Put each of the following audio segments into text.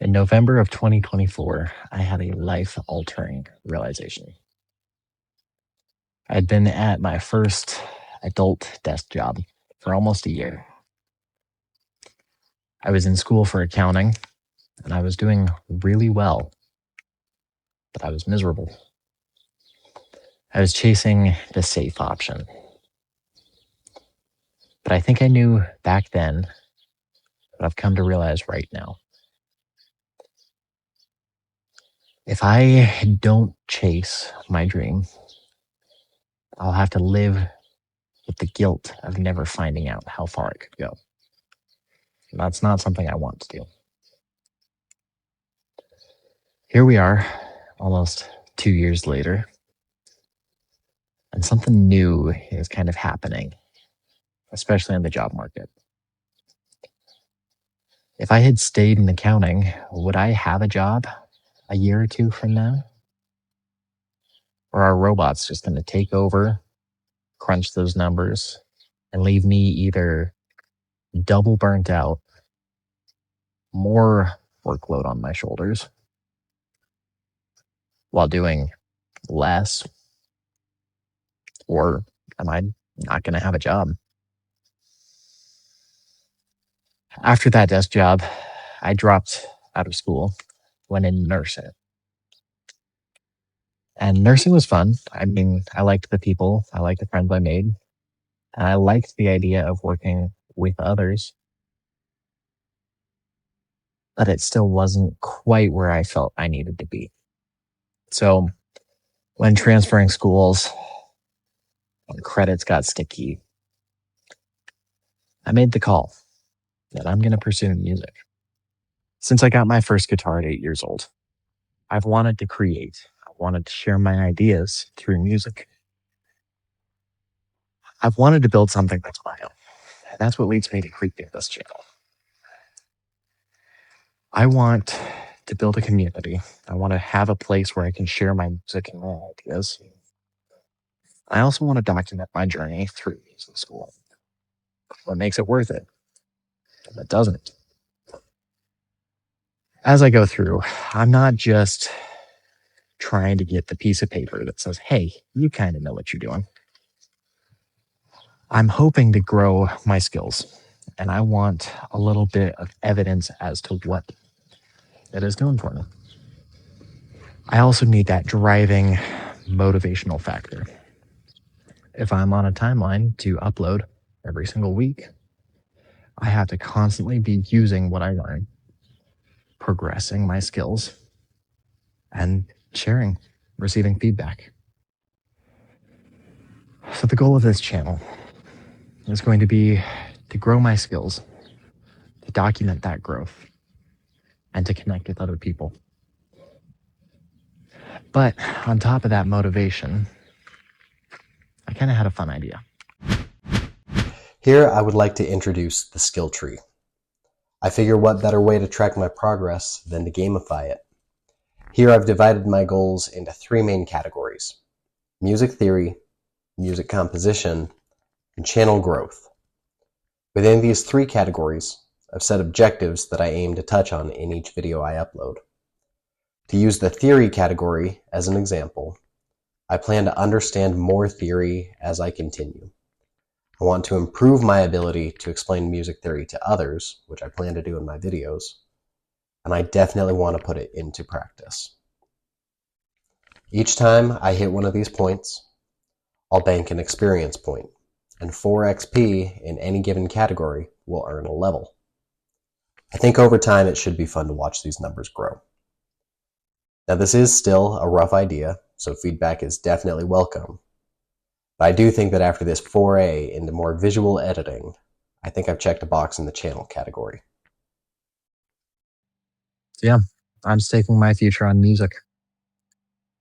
In November of 2024, I had a life-altering realization. I'd been at my first adult desk job for almost a year. I was in school for accounting, and I was doing really well, but I was miserable. I was chasing the safe option. But I think I knew back then what I've come to realize right now. If I don't chase my dream, I'll have to live with the guilt of never finding out how far it could go. And that's not something I want to do. Here we are, almost 2 years later, and something new is kind of happening, especially in the job market. If I had stayed in accounting, would I have a job a year or two from now? Or are robots just going to take over, crunch those numbers, and leave me either double burnt out, more workload on my shoulders, while doing less? Or am I not going to have a job? After that desk job, I dropped out of school, went in nursing. And nursing was fun. I mean, I liked the people, I liked the friends I made, and I liked the idea of working with others. But it still wasn't quite where I felt I needed to be. So when transferring schools, when credits got sticky, I made the call that I'm going to pursue music. Since I got my first guitar at 8 years old, I've wanted to create. I wanted to share my ideas through music. I've wanted to build something that's my own. And that's what leads me to creating this channel. I want to build a community. I want to have a place where I can share my music and my ideas. I also want to document my journey through music school. What makes it worth it? And what doesn't? As I go through, I'm not just trying to get the piece of paper that says, hey, you kind of know what you're doing. I'm hoping to grow my skills, and I want a little bit of evidence as to what it is doing for me. I also need that driving motivational factor. If I'm on a timeline to upload every single week, I have to constantly be using what I learn, progressing my skills, and sharing, receiving feedback. So the goal of this channel is going to be to grow my skills, to document that growth, and to connect with other people. But on top of that motivation, I kind of had a fun idea. Here I would like to introduce the skill tree. I figure what better way to track my progress than to gamify it. Here I've divided my goals into 3 main categories: music theory, music composition, and channel growth. Within these 3 categories, I've set objectives that I aim to touch on in each video I upload. To use the theory category as an example, I plan to understand more theory as I continue. I want to improve my ability to explain music theory to others, which I plan to do in my videos, and I definitely want to put it into practice. Each time I hit one of these points, I'll bank an experience point, and 4 XP in any given category will earn a level. I think over time it should be fun to watch these numbers grow. Now this is still a rough idea, so feedback is definitely welcome. But I do think that after this foray into more visual editing, I think I've checked a box in the channel category. So yeah, I'm staking my future on music.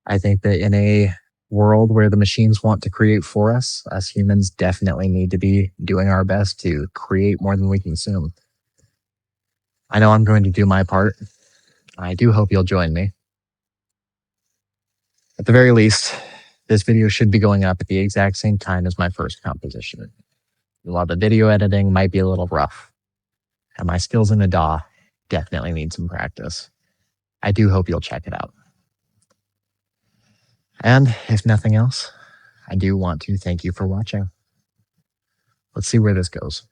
I think that in a world where the machines want to create for us humans definitely need to be doing our best to create more than we consume. I know I'm going to do my part. I do hope you'll join me. At the very least, this video should be going up at the exact same time as my first composition. While the video editing might be a little rough, and my skills in the DAW definitely need some practice. I do hope you'll check it out. And if nothing else, I do want to thank you for watching. Let's see where this goes.